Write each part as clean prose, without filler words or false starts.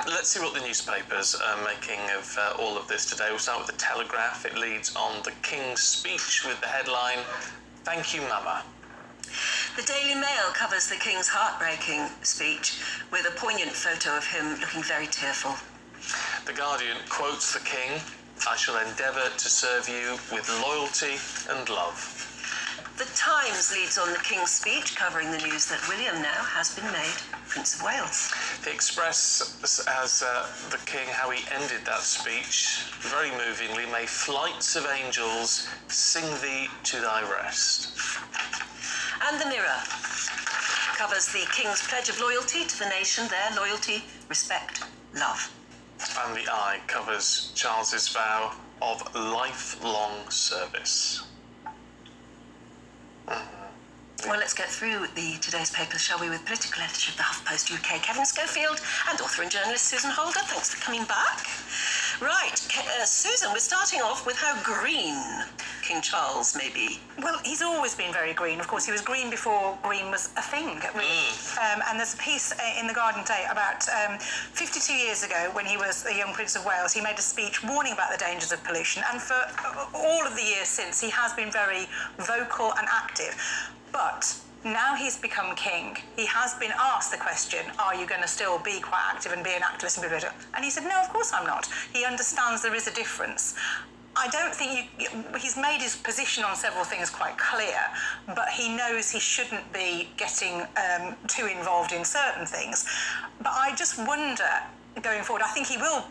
Let's see what the newspapers are making of all of this today. We'll start with the Telegraph. It leads on the King's speech with the headline, "Thank you, Mama." The Daily Mail covers the King's heartbreaking speech with a poignant photo of him looking very tearful. The Guardian quotes the King, "I shall endeavour to serve you with loyalty and love." The Times leads on the King's speech, covering the news that William now has been made Prince of Wales. The Express has the King, how he ended that speech, very movingly, "May flights of angels sing thee to thy rest." And the Mirror covers the King's pledge of loyalty to the nation there, loyalty, respect, love. And the Eye covers Charles's vow of lifelong service. Well, let's get through today's papers, shall we, with political editor of the HuffPost UK, Kevin Schofield, and author and journalist Susan Holder. Thanks for coming back. Right, Susan, we're starting off with how green King Charles may be. Well, he's always been very green. Of course, he was green before green was a thing, really. And there's a piece in the Guardian today about 52 years ago, when he was a young Prince of Wales, he made a speech warning about the dangers of pollution. And for all of the years since, he has been very vocal and active. But now he's become king, he has been asked the question, are you going to still be quite active and be an activist and be political? And he said, no, of course I'm not. He understands there is a difference. I don't think he's made his position on several things quite clear, but he knows he shouldn't be getting too involved in certain things. But I just wonder, going forward, I think he will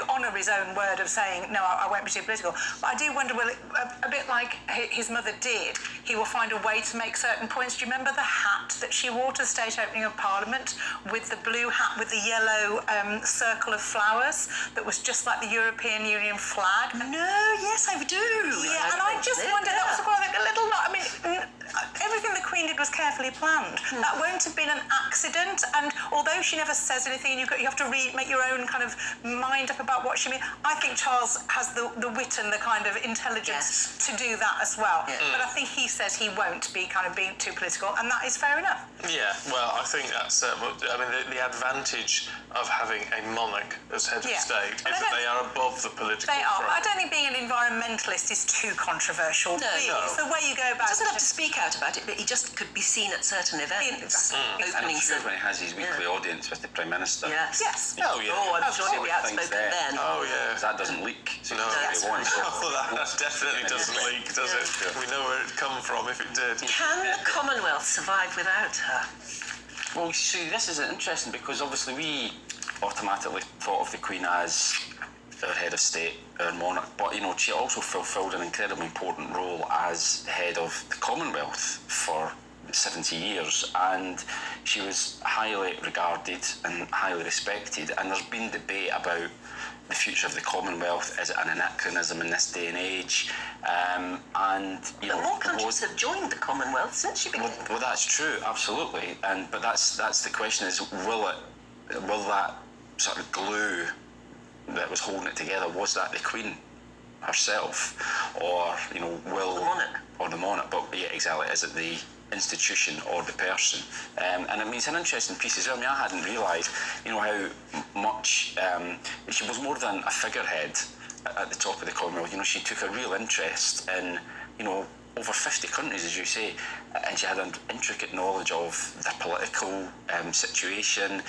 honour his own word of saying, no, I won't be too political. But I do wonder, will it, a bit like his mother did, he will find a way to make certain points. Do you remember the hat that she wore to the state opening of Parliament, with the blue hat with the yellow circle of flowers that was just like the European Union flag? No, yes, I do. Yeah, and I just wonder, that was quite a little, I mean, everything the Queen did was carefully planned. That won't have been an accident, and although she never says anything, you have to make your own kind of mind up about what she means. I think Charles has the wit and the kind of intelligence to do that as well. But I think he says he won't be kind of being too political, and that is fair enough. Yeah, well, I think that's, I mean, the advantage of having a monarch as head of state is that they are above the political They are. front. I don't think being an environmentalist is too controversial. No, really. It's the way you go about it. He doesn't have to speak out about it, but he just could be seen at certain events. And I'm sure when he has his weekly audience with the Prime Minister. Yes. Oh, yeah. Oh, I'm sure he'll be outspoken then. Oh, yeah. That doesn't leak. So No, he wants that definitely doesn't leak, does it? We know where it'd come from if it did. Can the Commonwealth survive without her? Well, see, this is interesting because obviously we automatically thought of the Queen as our head of state, our monarch, but you know, she also fulfilled an incredibly important role as head of the Commonwealth for 70 years, and she was highly regarded and highly respected, and there's been debate about the future of the Commonwealth. Is it an anachronism in this day and age? And you know, more countries have joined the Commonwealth since she began. Well, that's true, absolutely. But that's the question: is will that sort of glue that was holding it together, was that the Queen herself, or you know, the monarch? But yeah, exactly. Is it the institution or the person? And I mean, it's an interesting piece as well. I mean, I hadn't realised, you know, how much she was more than a figurehead at the top of the Commonwealth. You know, she took a real interest in, you know, over 50 countries, as you say, and she had an intricate knowledge of the political situation.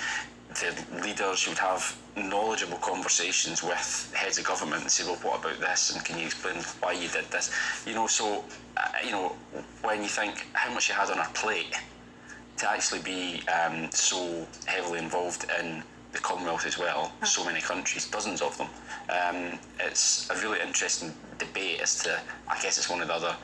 The leaders would have knowledgeable conversations with heads of government and say, well, what about this? And can you explain why you did this? You know, so, you know, when you think how much she had on her plate to actually be so heavily involved in the Commonwealth as well, so many countries, dozens of them, it's a really interesting debate as to, I guess it's one of the other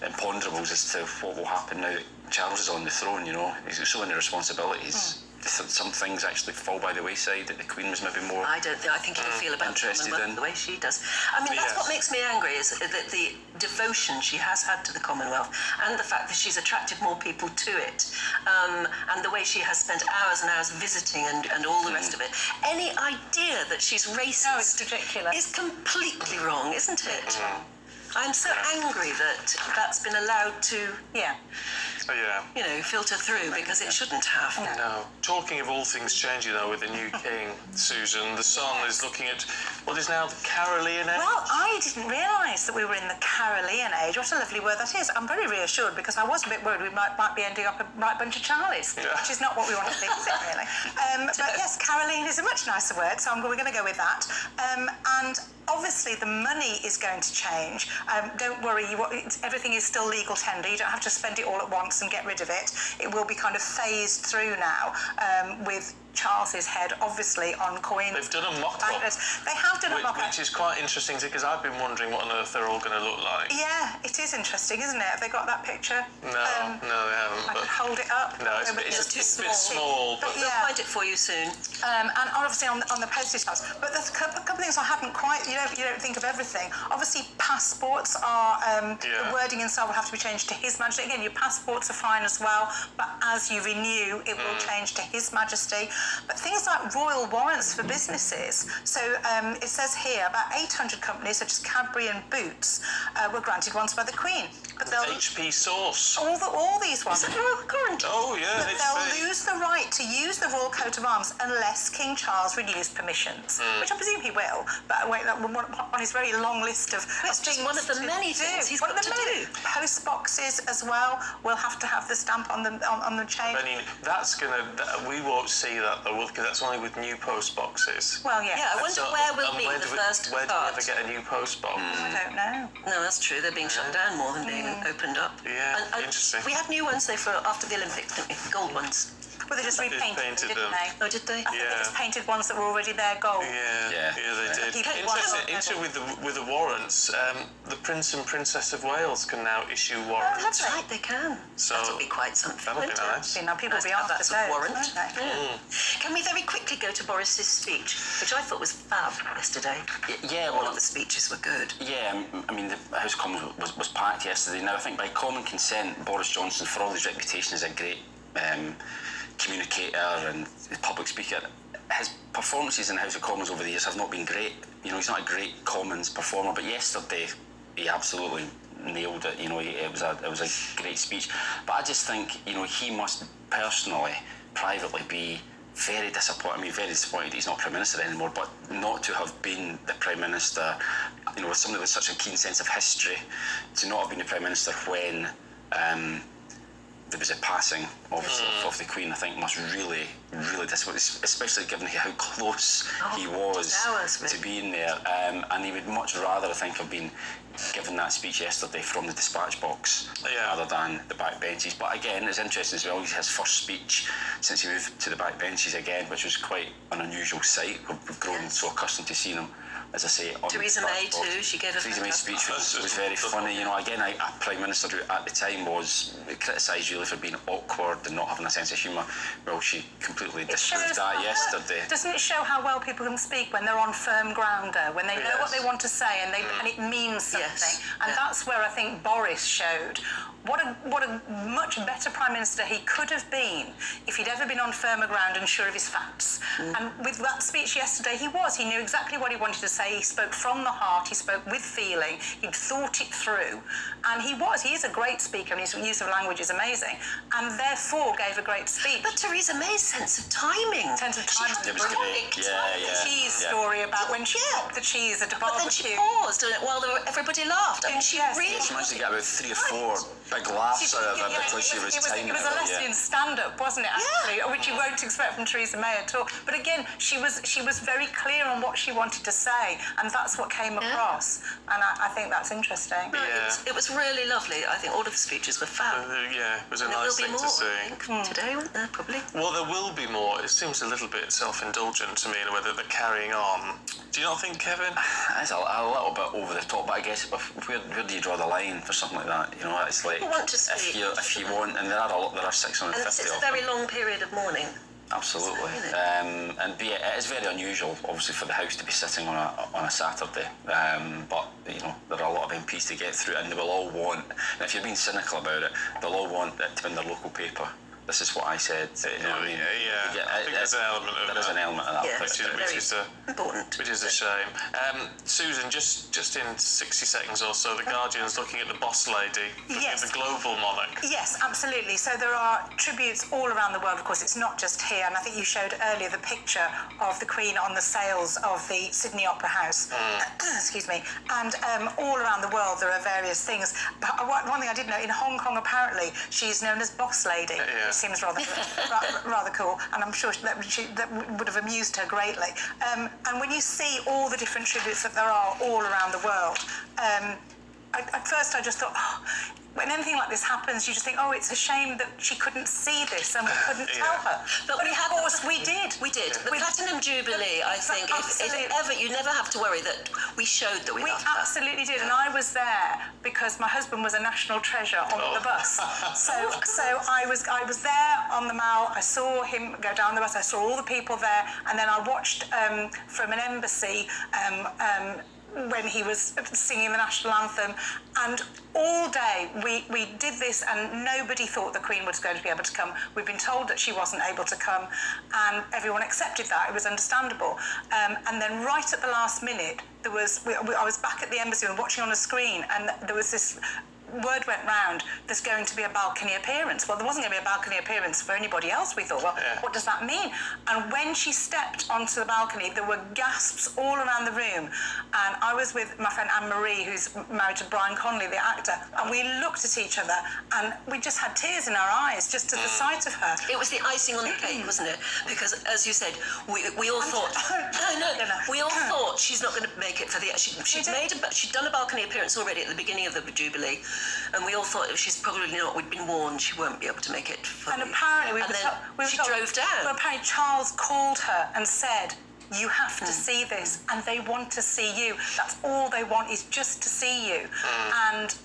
imponderables as to what will happen now that Charles is on the throne. You know, he's got so many responsibilities. Some things actually fall by the wayside that the Queen was maybe more I think he'll feel about interested the Commonwealth in the way she does. I mean, that's what makes me angry, is that the devotion she has had to the Commonwealth, and the fact that she's attracted more people to it, and the way she has spent hours and hours visiting and all the rest of it. Any idea that she's racist it's ridiculous. is completely wrong, isn't it? I'm so angry that that's been allowed to filter through, because it shouldn't have. No. Talking of all things changing, though, with the new king, Susan, the Sun is looking at what is now the Carolean age. Well, I didn't realise that we were in the Carolean age. What a lovely word that is. I'm very reassured, because I was a bit worried we might be ending up a right bunch of Charlies, which is not what we want to be, is it, really? But yes, Caroline is a much nicer word, so we're going to go with that. And obviously the money is going to change. Don't worry, everything is still legal tender. You don't have to spend it all at once and get rid of it. It will be kind of phased through now, with Charles's head obviously on coins. They've done a mock-up. They have done a mock-up. Which is quite interesting, because I've been wondering what on earth they're all going to look like. Yeah, it is interesting, isn't it? Have they got that picture? No, they haven't. I could hold it up. No, it's a bit small. But They'll find it for you soon. And obviously on the postage cards. But there's a couple of things I hadn't quite. You don't think of everything. Obviously, passports are the wording inside will have to be changed to His Majesty. Again, your passports are fine as well, but as you renew, it will change to His Majesty. But things like royal warrants for businesses. So it says here about 800 companies such as Cadbury and Boots were granted ones by the Queen. But they'll HP Sauce. all these ones. Is that royal current? Oh yeah. They'll lose the right to use the royal coat of arms unless King Charles renews permissions, which I presume he will. But on his very long list of It's just one of the many things he's got to do. Post boxes as well will have to have the stamp on the chain. I mean, we won't see that though, because that's only with new post boxes. Well, yeah. Yeah, I wonder where we'll be the first Where do we part. ever get a new post box? I don't know. No, that's true. They're being shut down more than being opened up. Yeah, and interesting. We had new ones, though, for after the Olympics, didn't we? Gold ones. Well, they just repainted painted them, didn't them. they? Oh, did they? I think they just painted ones that were already there gold. Yeah, they did. Interesting with the warrants. The Prince and Princess of Wales can now issue warrants. That's right, they can. So that'll be quite something. That'll be won't it? nice. Now people will be Have after that those, warrant. won't they? Can we very quickly go to Boris's speech, which I thought was fab yesterday? Yeah, All of the speeches were good. Yeah, I mean, the House of Commons was packed yesterday. Now, I think by common consent, Boris Johnson, for all his reputation as a great communicator and public speaker, his performances in the House of Commons over the years have not been great. He's not a great Commons performer, but yesterday he absolutely nailed it. It was a great speech. But I just think, he must personally, privately be very disappointed. I mean, very disappointed he's not Prime Minister anymore, but not to have been the Prime Minister, with somebody with such a keen sense of history, to not have been the Prime Minister when there was a passing, obviously, of the Queen, I think must really, really disappoint, especially given how close he was to being there. And he would much rather, I think, have been given that speech yesterday from the dispatch box rather than the back benches. But again, it's interesting as well, his first speech since he moved to the back benches again, which was quite an unusual sight. We've grown so accustomed to seeing him, as I say, on Theresa the May dispatch box. too, she gave a Theresa May's speech was very funny. Again, a Prime Minister who at the time was criticised really for being awkward and not having a sense of humour. Well, she completely disproved that yesterday. Doesn't it show how well people can speak when they're on firm ground, when they know what they want to say and it means something? Yes. And that's where I think Boris showed what a much better Prime Minister he could have been if he'd ever been on firmer ground and sure of his facts. And with that speech yesterday, he knew exactly what he wanted to say. He spoke from the heart, he spoke with feeling, he'd thought it through, and he is a great speaker, and his use of language is amazing, and therefore gave a great speech. But Theresa May's sense of timing. It was great. The cheese story about when she popped the cheese at a barbecue. But then she paused while everybody laughed. I mean, she really... She managed to get about 3 or 4 big laughs out of it because she was timing it was a lesson in stand-up, wasn't it, actually? Which you won't expect from Theresa May at all. But again, she was very clear on what she wanted to say, and that's what came across. And I think that's interesting. It was really lovely. I think all of the speeches were fab. It was a nice thing to see. I think, today, won't there, probably? Well, there will be more. It seems a little bit self-indulgent to me in a way that they're carrying on. Do you not think, Kevin? It's a little bit over the top, but I guess where do you draw the line for something like that? It's like People want to speak. if you want, and there are 650 and it's a very long period of mourning. Absolutely. It is very unusual, obviously, for the House to be sitting on a Saturday. But there are a lot of MPs to get through, and they will all want. And if you're being cynical about it, they'll all want it to be in their local paper. This is what I said. I think there's an element of that. There is an element of that. important. Which is a shame. Susan, just in 60 seconds or so, the Guardian's looking at the boss lady, Yes. the global monarch. Yes, absolutely. So there are tributes all around the world. Of course, it's not just here. And I think you showed earlier the picture of the Queen on the sails of the Sydney Opera House. Excuse me. And all around the world, there are various things. But one thing I did know, in Hong Kong, apparently, she's known as Boss Lady. Yeah. Which seems rather cool. And I'm sure that would have amused her greatly. And when you see all the different tributes that there are all around the world, at first I just thought, when anything like this happens, you just think, it's a shame that she couldn't see this and we couldn't tell her. But of course we did. We did. The Platinum Jubilee, I think, if ever, you never have to worry that we showed that we loved her. Absolutely did, and I was there because my husband was a national treasure on the bus. So I was there on the Mall. I saw him go down the bus. I saw all the people there, and then I watched from an embassy when he was singing the national anthem, and all day we did this, and nobody thought the Queen was going to be able to come. We've been told that she wasn't able to come, and everyone accepted that. It was understandable. And then right at the last minute, I was back at the embassy and watching on a screen, and there was this word went round, there's going to be a balcony appearance. Well, there wasn't going to be a balcony appearance for anybody else. We thought, what does that mean? And when she stepped onto the balcony, there were gasps all around the room. And I was with my friend Anne-Marie, who's married to Brian Connolly, the actor, and we looked at each other and we just had tears in our eyes just at the sight of her. It was the icing on the cake, wasn't it? Because, as you said, we all thought, we all thought she's not going to make it for the... She'd done a balcony appearance already at the beginning of the Jubilee, and we all thought she's probably not. We'd been warned she won't be able to make it. Apparently, she drove down. Well, apparently Charles called her and said, "You have to see this, and they want to see you. That's all they want, is just to see you." And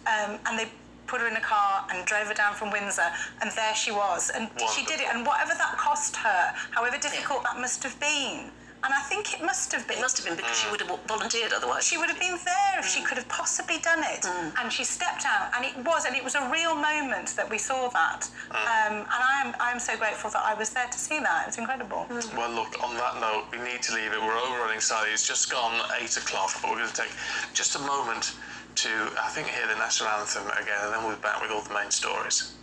they put her in a car and drove her down from Windsor, and there she was. And she did it, and whatever that cost her, however difficult that must have been. And I think it must have been. It must have been, because she would have volunteered otherwise. She would have been there if she could have possibly done it. And she stepped out, and it was a real moment that we saw that. And I am so grateful that I was there to see that. It was incredible. Well, look, on that note, we need to leave it. We're overrunning slightly. It's just gone 8 o'clock, but we're going to take just a moment to, I think, hear the national anthem again, and then we'll be back with all the main stories.